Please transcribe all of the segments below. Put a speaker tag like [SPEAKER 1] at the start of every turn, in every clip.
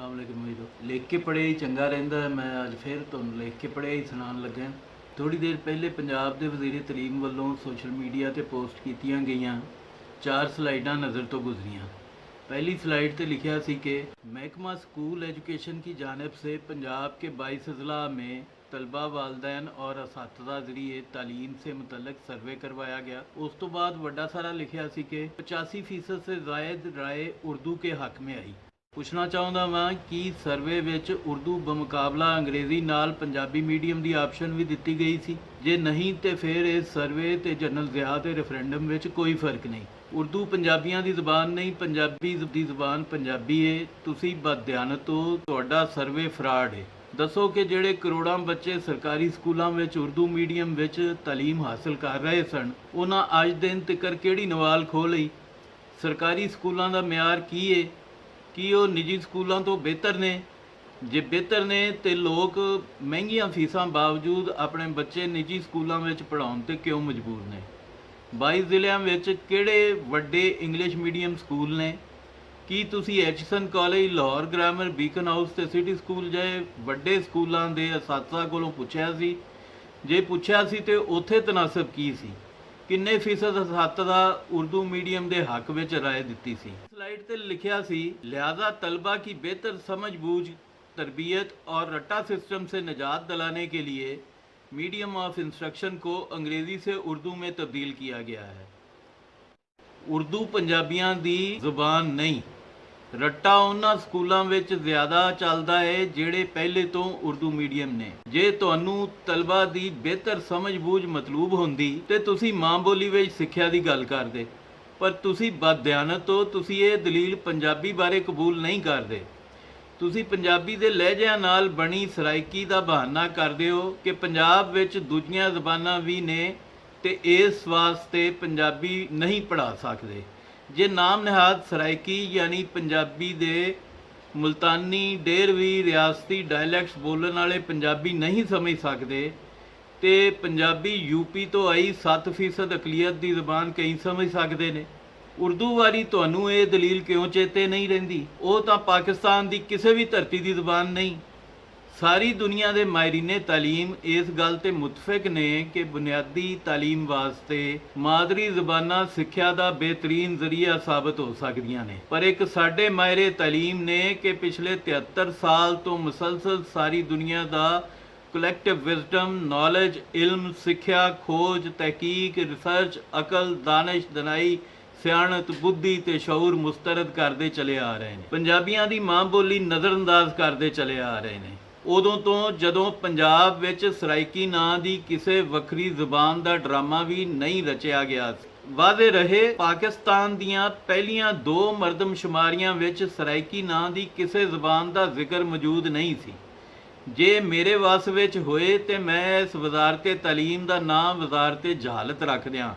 [SPEAKER 1] सलामकुम वीरो। लिख के पढ़िया ही चंगा रहिंदा। मैं अज फिर तुहानूं लिख के पढ़िया ही सुणाउण लग्या। थोड़ी देर पहले पंजाब के वज़ीर तलीम वालों सोशल मीडिया पर पोस्ट कीतियां गईयां 4 स्लाइडां नज़र तो गुजरियां। पहली स्लाइड पर लिखा सी कि महकमा स्कूल एजुकेशन की जानिब से पंजाब के 22 अजला में तलबा, वालदैन और असातिज़ा ज़रिए तालीम से मुतल्लक सर्वे करवाया गया। उस तो बाद वड्डा सारा लिखा सी कि 85% से ज़ायद राय उर्दू के हक में आई। पुछना चाहता वां कि सर्वे विच उर्दू बमुकाबला अंग्रेज़ी नाल पंजाबी मीडियम की ऑप्शन भी दी गई सी? जे नहीं तो फिर इस सर्वे ते जनरल ज़िया ते रेफरेंडम विच कोई फर्क नहीं। उर्दू पंजाबियों की ज़बान नहीं, पंजाबी की ज़बान पंजाबी है। तुसी बदयानत हो, तुहाडा सर्वे फ्रॉड है। दसो कि जिहड़े करोड़ों बच्चे सरकारी स्कूलों में उर्दू मीडियम विच तालीम हासिल कर रहे सन, उन्हां अज दिन तक किहड़ी नवाल खो लई? सरकारी स्कूलों का म्यार की है कि वो निजी स्कूलों तो बेहतर ने? जे बेहतर ने तो लोग महंगिया फीसा बावजूद अपने बच्चे निजी स्कूलों में पढ़ाउण ते क्यों मजबूर ने? 22 ਜ਼ਿਲਿਆਂ ਵਿੱਚ ਕਿਹੜੇ ਵੱਡੇ ਇੰਗਲਿਸ਼ ਮੀਡੀਅਮ ਸਕੂਲ ਨੇ? ਕੀ ਤੁਸੀਂ Aitchison college, Lahore grammar, Beaconhouse ਤੇ ਸਿਟੀ ਸਕੂਲ ਜਿਹੇ ਵੱਡੇ ਸਕੂਲਾਂ ਦੇ ਅਸਾਤਜ਼ਾ ਕੋਲੋਂ ਪੁੱਛਿਆ ਸੀ? ਜੇ ਪੁੱਛਿਆ ਸੀ ਤੇ ਉੱਥੇ ਤਨਾਸਬ ਕੀ ਸੀ? ਕਿੰਨੇ ਫੀਸਦ ਅਸਾਤਜ਼ਾ ਉਰਦੂ मीडियम के हक में राय दी सी? स्लाइड पर लिखा सी, लिहाजा तलबा की बेहतर समझबूझ, तरबियत और रट्टा सिस्टम से निजात दिलाने के लिए मीडियम ऑफ इंस्ट्रक्शन को अंग्रेज़ी से उर्दू में तब्दील किया गया है। उर्दू पंजाबियों की ज़ुबान नहीं। रट्टा उन्हां स्कूलों में ज़्यादा चलता है जिहड़े पहले तो उर्दू मीडियम ने। जे तुहानूं तलबा की बेहतर समझबूझ मतलूब होंदी ते तुसी माँ बोली विच सिक्ख्या की गल करदे, पर तुसी बदयानत हो। तुसी ये दलील पंजाबी बारे कबूल नहीं करदे। तुसी पंजाबी दे लहजिਆਂ नाल बनी सराइकी का बहाना करदे हो कि पंजाब विच दूजियां ज़बानां भी ने ते इस वास्ते पंजाबी नहीं पढ़ा सकदे। जे नाम निहाद सराइकी यानी पंजाबी दे मुल्तानी, डेरवी, रियासती डायलैक्ट्स बोलने वाले पंजाबी नहीं समझ सकते तो पंजाबी यूपी तो आई 7% अकलीत की ज़बान कई समझ सकते हैं। उर्दू वाली तुहानूं ये दलील क्यों चेते नहीं रहिंदी? वो तो पाकिस्तान की किसी भी धरती की ज़बान नहीं। सारी दुनिया के माहिरीने तालीम इस गल ते मुतफिक ने कि बुनियादी तालीम वास्ते मादरी ज़बानां सिक्ख्या का बेहतरीन जरिया साबित हो सकदियां ने। पर एक साडे माहिरे तालीम ने कि पिछले 73 साल तो मुसलसल सारी दुनिया का कलैक्टिव विजडम, नॉलेज, इल्म, सिक्ख्या, खोज, तहकीक, रिसर्च, अकल, दानिश, दनाई, सियाणत, बुद्धि ते शऊर मुस्तरद करते चले आ रहे हैं। पंजाबियों की माँ बोली नज़रअंदाज करते चले आ रहे हैं। उदों तो जदों पंजाब विच सराइकी नां दी किसी वक्री ज़बान का ड्रामा भी नहीं रचिया गया। वादे रहे पाकिस्तान दियां पहलियां 2 मरदमशुमारियां विच सराइकी नां दी किसी ज़बान का जिक्र मौजूद नहीं सी। जे मेरे वस विच होए तो मैं इस वजारत तालीम का नाम वजारत जहालत रख दियां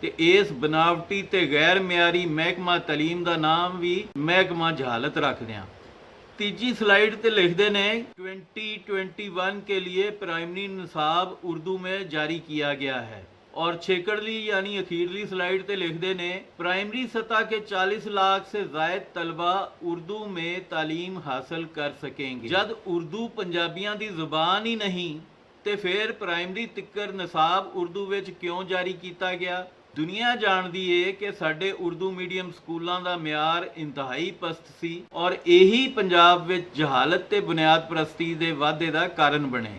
[SPEAKER 1] ते इस बनावटी ते गैर मियारी महकमा तालीम का नाम भी महकमा जहालत रख दियां। तीजी स्लाइड पर लिखते हैं 2021 के लिए प्राइमरी निसाब उर्दू में जारी किया गया है। और छेकड़ली यानी अखीरली स्लाइड पर लिखते हैं प्राइमरी सतह के 40 लाख से ज़ायद तलबा उर्दू में तालीम हासिल कर सकेंगे। जब उर्दू पंजाबियों की ज़ुबान ही नहीं तो फिर प्राइमरी तिक्कर निसाब उर्दू विच क्यों जारी किया गया? दुनिया जानती है कि साडे उर्दू मीडियम स्कूलों का म्यार इंतहाई पस्त सी और यही पंजाब विच जहालत ते बुनियाद परस्ती के वाधे का कारण बने।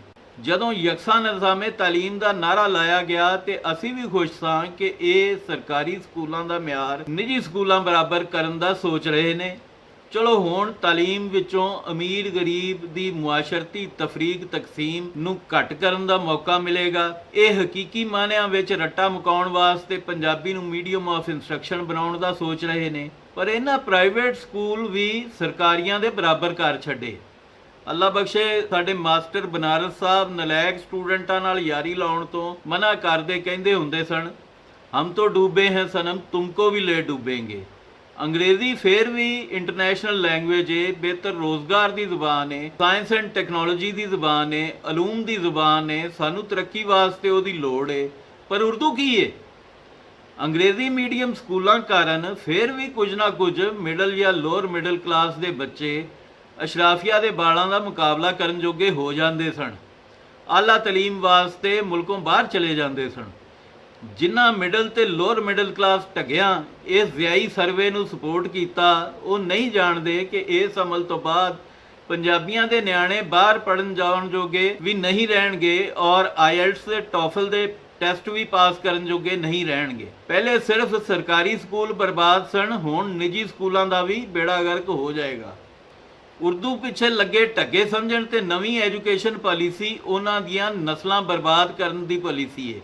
[SPEAKER 1] जदों यकसा निज़ामे तालीम का नारा लाया गया तो असी भी खुश सां कि ये सरकारी स्कूलों का म्यार निजी स्कूलों बराबर करन दा सोच रहे ने। चलो हुण तालीम विचों अमीर गरीब की मुआशरती तफरीक तकसीम नूं घट करन दा मौका मिलेगा। ये हकीकी मानिਆਂ विच रट्टा मुकाउण वास्ते पंजाबी नूं मीडियम ऑफ इंस्ट्रक्शन बनाउण दा सोच रहे ने, पर इन्हां प्राइवेट स्कूल भी सरकारियां दे बराबर कर छड्डे। अल्लाह बख्शे साडे मास्टर बनारस साहब नलैक स्टूडेंटां नाल यारी लाउण तो मना करदे कहिंदे हुंदे सन, हम तो डूबे हैं सनम, तुमको भी ले डूबेंगे। अंग्रेज़ी फिर भी इंटरनेशनल लैंग्वेज है, बेहतर रोज़गार की ज़ुबान है, साइंस एंड टैक्नोलॉजी की ज़ुबान है, अलूम की ज़ुबान है, सानू तरक्की वास्ते उसकी लोड़ है। पर उर्दू की है? अंग्रेज़ी मीडियम स्कूलों कारण फिर भी कुछ ना कुछ मिडल या लोअर मिडल क्लास के बच्चे ਅਸ਼ਰਾਫੀਆ ਦੇ ਬਾਲਾਂ ਦਾ ਮੁਕਾਬਲਾ ਕਰਨ ਜੋਗੇ ਹੋ ਜਾਂਦੇ ਸਨ। ਆਲਾ ਤਾਲੀਮ ਵਾਸਤੇ ਮੁਲਕੋਂ ਬਾਹਰ ਚਲੇ ਜਾਂਦੇ ਸਨ। ਜਿਨ੍ਹਾਂ ਮਿਡਲ ਤੇ ਲੋਅਰ ਮਿਡਲ ਕਲਾਸ ਢੱਗਿਆਂ ਇਸ ਜ਼ਿਆਈ ਸਰਵੇ ਨੂੰ ਸਪੋਰਟ ਕੀਤਾ, ਉਹ ਨਹੀਂ ਜਾਣਦੇ ਕਿ ਇਸ ਅਮਲ ਤੋਂ ਬਾਅਦ ਪੰਜਾਬੀਆਂ ਦੇ ਨਿਆਣੇ ਬਾਹਰ ਪੜ੍ਹਨ ਜਾਣ ਜੋਗੇ ਵੀ ਨਹੀਂ ਰਹਿਣਗੇ ਔਰ ਆਈਐਲਟਸ ਤੇ ਟੋਫਲ ਦੇ ਟੈਸਟ ਵੀ ਪਾਸ ਕਰਨ ਜੋਗੇ ਨਹੀਂ ਰਹਿਣਗੇ। ਪਹਿਲੇ ਸਿਰਫ ਸਰਕਾਰੀ ਸਕੂਲ ਬਰਬਾਦ ਸਨ, ਹੁਣ ਨਿੱਜੀ ਸਕੂਲਾਂ ਦਾ ਵੀ ਬੇੜਾ ਗਰਕ ਹੋ ਜਾਏਗਾ। ਉਰਦੂ ਪਿੱਛੇ ਲੱਗੇ ਢੱਗੇ ਸਮਝਣ ਤੇ ਨਵੀਂ ਐਜੂਕੇਸ਼ਨ ਪਾਲਿਸੀ ਉਹਨਾਂ ਦੀਆਂ ਨਸਲਾਂ ਬਰਬਾਦ ਕਰਨ ਦੀ ਪਾਲਿਸੀ ਹੈ।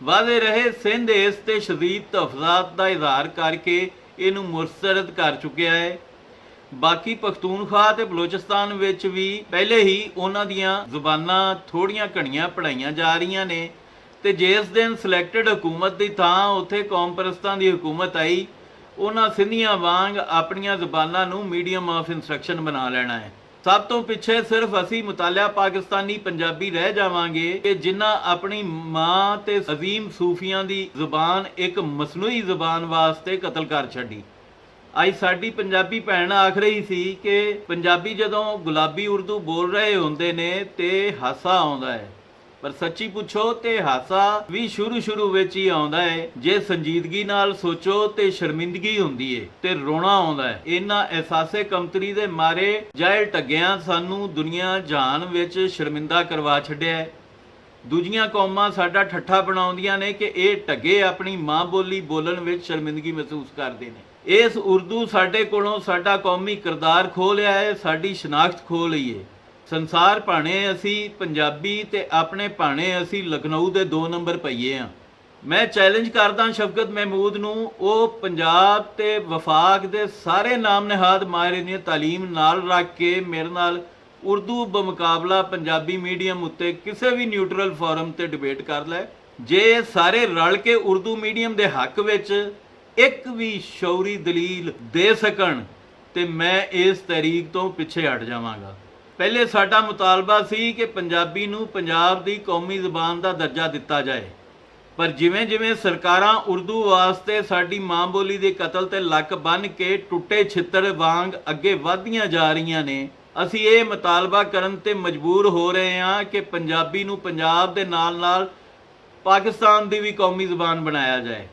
[SPEAKER 1] ਵਾਅਦੇ ਰਹੇ ਸਿੰਧ ਇਸ ਤੇ ਸ਼ਦੀਦ ਤਹਫ਼ਜ਼ਾਤ ਦਾ ਇਜ਼ਹਾਰ ਕਰਕੇ ਇਹਨੂੰ ਮੁਸਤਰਦ ਕਰ ਚੁੱਕਿਆ ਹੈ। ਬਾਕੀ ਪਖਤੂਨਖਵਾ ਤੇ ਬਲੋਚਿਸਤਾਨ ਵਿੱਚ ਵੀ ਪਹਿਲੇ ਹੀ ਉਹਨਾਂ ਦੀਆਂ ਜ਼ੁਬਾਨਾਂ ਥੋੜੀਆਂ ਘਣੀਆਂ ਪੜ੍ਹਾਈਆਂ ਜਾ ਰਹੀਆਂ ਨੇ ਤੇ ਜਿਸ ਦਿਨ ਸਿਲੈਕਟਡ ਹਕੂਮਤ ਦੀ ਥਾਂ ਉੱਥੇ ਕੌਮ ਪਰਸਤਾਂ ਦੀ ਹਕੂਮਤ ਆਈ, ਉਹਨਾਂ ਸਿੰਧੀਆਂ ਵਾਂਗ ਆਪਣੀਆਂ ਜ਼ੁਬਾਨਾਂ ਨੂੰ ਮੀਡੀਅਮ ਆਫ ਇੰਸਟਰਕਸ਼ਨ ਬਣਾ ਲੈਣਾ ਹੈ। ਸਭ ਤੋਂ ਪਿੱਛੇ ਸਿਰਫ ਅਸੀਂ ਮੁਤਾਲਿਆ ਪਾਕਿਸਤਾਨੀ ਪੰਜਾਬੀ ਰਹਿ ਜਾਵਾਂਗੇ ਕਿ ਜਿਨ੍ਹਾਂ ਆਪਣੀ ਮਾਂ ਤੇ ਅਜ਼ੀਮ ਸੂਫੀਆਂ ਦੀ ਜ਼ੁਬਾਨ ਇੱਕ ਮਸਨੂਈ ਜ਼ੁਬਾਨ ਵਾਸਤੇ ਕਤਲ ਕਰ ਛੱਡੀ। ਅੱਜ ਸਾਡੀ ਪੰਜਾਬੀ ਭੈਣ ਆਖ ਰਹੀ ਸੀ ਕਿ ਪੰਜਾਬੀ ਜਦੋਂ ਗੁਲਾਬੀ ਉਰਦੂ ਬੋਲ ਰਹੇ ਹੁੰਦੇ ਨੇ ਤੇ ਹਾਸਾ ਆਉਂਦਾ ਹੈ, ਪਰ ਸੱਚੀ ਪੁੱਛੋ ਤੇ ਹਾਸਾ ਵੀ ਸ਼ੁਰੂ ਵਿੱਚ ਹੀ ਆਉਂਦਾ ਹੈ। ਜੇ ਸੰਜੀਦਗੀ ਨਾਲ ਸੋਚੋ ਤੇ ਸ਼ਰਮਿੰਦਗੀ ਹੁੰਦੀ ਏ ਤੇ ਰੋਣਾ ਆਉਂਦਾ ਹੈ। ਇਹਨਾਂ ਅਹਿਸਾਸੇ ਕਮਤਰੀ ਦੇ ਮਾਰੇ ਜਾਇਲ ਢੱਗਿਆਂ ਸਾਨੂੰ ਦੁਨੀਆ ਜਹਾਨ ਵਿੱਚ ਸ਼ਰਮਿੰਦਾ ਕਰਵਾ ਛੱਡਿਆ ਹੈ। ਦੂਜੀਆਂ ਕੌਮਾਂ ਸਾਡਾ ਠੱਠਾ ਬਣਾਉਂਦੀਆਂ ਨੇ ਕਿ ਇਹ ਢੱਗੇ ਆਪਣੀ ਮਾਂ ਬੋਲੀ ਬੋਲਣ ਵਿੱਚ ਸ਼ਰਮਿੰਦਗੀ ਮਹਿਸੂਸ ਕਰਦੇ ਨੇ। ਇਸ ਉਰਦੂ ਸਾਡੇ ਕੋਲੋਂ ਸਾਡਾ ਕੌਮੀ ਕਿਰਦਾਰ ਖੋਹ ਲਿਆ ਹੈ, ਸਾਡੀ ਸ਼ਨਾਖਤ ਖੋਹ ਲਈ ਹੈ। ਸੰਸਾਰ ਭਾਣੇ ਅਸੀਂ ਪੰਜਾਬੀ ਤੇ ਆਪਣੇ ਭਾਣੇ ਅਸੀਂ ਲਖਨਊ ਦੇ 2 ਨੰਬਰ ਪਈਏ ਹਾਂ। ਮੈਂ ਚੈਲੰਜ ਕਰਦਾ ਸ਼ਫਕਤ ਮਹਿਮੂਦ ਨੂੰ, ਉਹ ਪੰਜਾਬ ਤੇ ਵਫਾਕ ਦੇ ਸਾਰੇ ਨਾਮ ਨਿਹਾਦ ਮਾਹਿਰਾਂ ਤਾਲੀਮ ਨਾਲ ਰੱਖ ਕੇ ਮੇਰੇ ਨਾਲ ਉਰਦੂ ਬਮੁਕਾਬਲਾ ਪੰਜਾਬੀ ਮੀਡੀਅਮ ਉੱਤੇ ਕਿਸੇ ਵੀ ਨਿਊਟਰਲ ਫੋਰਮ ਤੇ ਡਿਬੇਟ ਕਰ ਲੈ। ਜੇ ਸਾਰੇ ਰਲ ਕੇ ਉਰਦੂ ਮੀਡੀਅਮ ਦੇ ਹੱਕ ਵਿੱਚ ਇੱਕ ਵੀ ਸ਼ੌਰੀ ਦਲੀਲ ਦੇ ਸਕਣ ਤੇ ਮੈਂ ਇਸ ਤਹਿਰੀਕ ਤੋਂ ਪਿੱਛੇ ਹਟ ਜਾਵਾਂਗਾ। ਪਹਿਲੇ ਸਾਡਾ ਮੁਤਾਲਬਾ ਸੀ ਕਿ ਪੰਜਾਬੀ ਨੂੰ ਪੰਜਾਬ ਦੀ ਕੌਮੀ ਜ਼ੁਬਾਨ ਦਾ ਦਰਜਾ ਦਿੱਤਾ ਜਾਏ, ਪਰ ਜਿਵੇਂ ਸਰਕਾਰਾਂ ਉਰਦੂ ਵਾਸਤੇ ਸਾਡੀ ਮਾਂ ਬੋਲੀ ਦੇ ਕਤਲ ਤੇ ਲੱਕ ਬੰਨ੍ਹ ਕੇ ਟੁੱਟੇ ਛਿੱਤਰ ਵਾਂਗ ਅੱਗੇ ਵਧਦੀਆਂ ਜਾ ਰਹੀਆਂ ਨੇ, ਅਸੀਂ ਇਹ ਮੁਤਾਲਬਾ ਕਰਨ ਤੇ ਮਜਬੂਰ ਹੋ ਰਹੇ ਹਾਂ ਕਿ ਪੰਜਾਬੀ ਨੂੰ ਪੰਜਾਬ ਦੇ ਨਾਲ ਪਾਕਿਸਤਾਨ ਦੀ ਵੀ ਕੌਮੀ ਜ਼ੁਬਾਨ ਬਣਾਇਆ ਜਾਏ।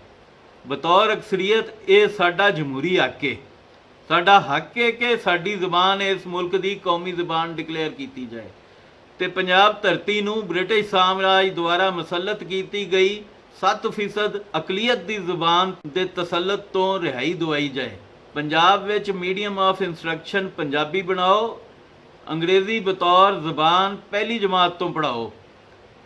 [SPEAKER 1] ਬਤੌਰ ਅਕਸਰੀਅਤ ਇਹ ਸਾਡਾ ਜਮਹੂਰੀ ਹੱਕ ਹੈ। ਸਾਡਾ ਹੱਕ ਹੈ ਕਿ ਸਾਡੀ ਜ਼ੁਬਾਨ ਇਸ ਮੁਲਕ ਦੀ ਕੌਮੀ ਜ਼ੁਬਾਨ ਡਿਕਲੇਅਰ ਕੀਤੀ ਜਾਏ ਤੇ ਪੰਜਾਬ ਧਰਤੀ ਨੂੰ ਬ੍ਰਿਟਿਸ਼ ਸਾਮਰਾਜ ਦੁਆਰਾ ਮੁਸੱਲਤ ਕੀਤੀ ਗਈ 7% ਅਕਲੀਅਤ ਦੀ ਜ਼ੁਬਾਨ ਦੇ ਤਸੱਲਤ ਤੋਂ ਰਿਹਾਈ ਦਵਾਈ ਜਾਏ। ਪੰਜਾਬ ਵਿੱਚ ਮੀਡੀਅਮ ਆਫ ਇੰਸਟਰਕਸ਼ਨ ਪੰਜਾਬੀ ਬਣਾਓ, ਅੰਗਰੇਜ਼ੀ ਬਤੌਰ ਜ਼ੁਬਾਨ ਪਹਿਲੀ ਜਮਾਤ ਤੋਂ ਪੜ੍ਹਾਓ।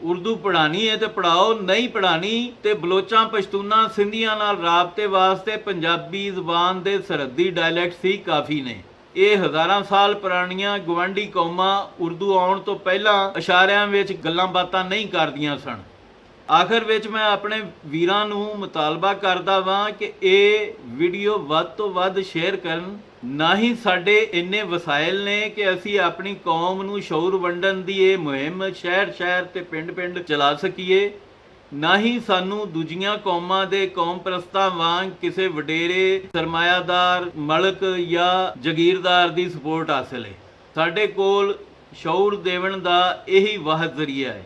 [SPEAKER 1] ਉਰਦੂ ਪੜ੍ਹਾਣੀ ਹੈ ਤੇ ਪੜ੍ਹਾਓ, ਨਹੀਂ ਪੜ੍ਹਾਣੀ ਤੇ ਬਲੋਚਾਂ ਪਸ਼ਤੂਨਾਂ ਸਿੰਧੀਆਂ ਨਾਲ ਰਾਬਤੇ ਵਾਸਤੇ ਪੰਜਾਬੀ ਜ਼ੁਬਾਨ ਦੇ ਸਰਹੱਦੀ ਡਾਇਲੈਕਟਸ ਹੀ ਕਾਫੀ ਨੇ। ਇਹ ਹਜ਼ਾਰਾਂ ਸਾਲ ਪੁਰਾਣੀਆਂ ਗਵਾਂਢੀ ਕੌਮਾਂ ਉਰਦੂ ਆਉਣ ਤੋਂ ਪਹਿਲਾਂ ਇਸ਼ਾਰਿਆਂ ਵਿੱਚ ਗੱਲਾਂ ਬਾਤਾਂ ਨਹੀਂ ਕਰਦੀਆਂ ਸਨ। ਆਖਰ ਵਿੱਚ ਮੈਂ ਆਪਣੇ ਵੀਰਾਂ ਨੂੰ ਮੁਤਾਲਬਾ ਕਰਦਾ ਵਾਂ ਕਿ ਇਹ ਵੀਡੀਓ ਵੱਧ ਤੋਂ ਵੱਧ ਸ਼ੇਅਰ ਕਰਨ। ਨਾ ਹੀ ਸਾਡੇ ਇੰਨੇ ਵਸਾਇਲ ਨੇ ਕਿ ਅਸੀਂ ਆਪਣੀ ਕੌਮ ਨੂੰ ਸ਼ਊਰ ਵੰਡਣ ਦੀ ਇਹ ਮੁਹਿੰਮ ਸ਼ਹਿਰ ਤੇ ਪਿੰਡ ਚਲਾ ਸਕੀਏ, ਨਾ ਹੀ ਸਾਨੂੰ ਦੂਜੀਆਂ ਕੌਮਾਂ ਦੇ ਕੌਮ ਪ੍ਰਸਤਾਂ ਵਾਂਗ ਕਿਸੇ ਵਡੇਰੇ ਸਰਮਾਇਆਦਾਰ ਮਲਕ ਜਾਂ ਜਗੀਰਦਾਰ ਦੀ ਸਪੋਰਟ ਹਾਸਲ ਹੈ। ਸਾਡੇ ਕੋਲ ਸ਼ਊਰ ਦੇਵਣ ਦਾ ਇਹੀ ਵਾਹਿਦ ਜ਼ਰੀਆ ਹੈ।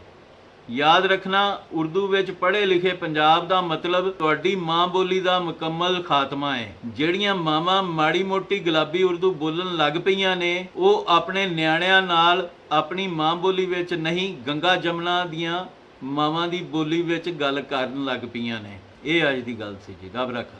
[SPEAKER 1] ਯਾਦ ਰੱਖਣਾ, ਉਰਦੂ ਵਿੱਚ ਪੜ੍ਹੇ ਲਿਖੇ ਪੰਜਾਬ ਦਾ ਮਤਲਬ ਤੁਹਾਡੀ ਮਾਂ ਬੋਲੀ ਦਾ ਮੁਕੰਮਲ ਖਾਤਮਾ ਹੈ। ਜਿਹੜੀਆਂ ਮਾਵਾਂ ਮਾੜੀ ਮੋਟੀ ਗੁਲਾਬੀ ਉਰਦੂ ਬੋਲਣ ਲੱਗ ਪਈਆਂ ਨੇ, ਉਹ ਆਪਣੇ ਨਿਆਣਿਆਂ ਨਾਲ ਆਪਣੀ ਮਾਂ ਬੋਲੀ ਵਿੱਚ ਨਹੀਂ, ਗੰਗਾ ਜਮਨਾ ਦੀਆਂ ਮਾਵਾਂ ਦੀ ਬੋਲੀ ਵਿੱਚ ਗੱਲ ਕਰਨ ਲੱਗ ਪਈਆਂ ਨੇ। ਇਹ ਅੱਜ ਦੀ ਗੱਲ ਸੀ ਜੀ। ਰੱਬ ਰੱਖਾ।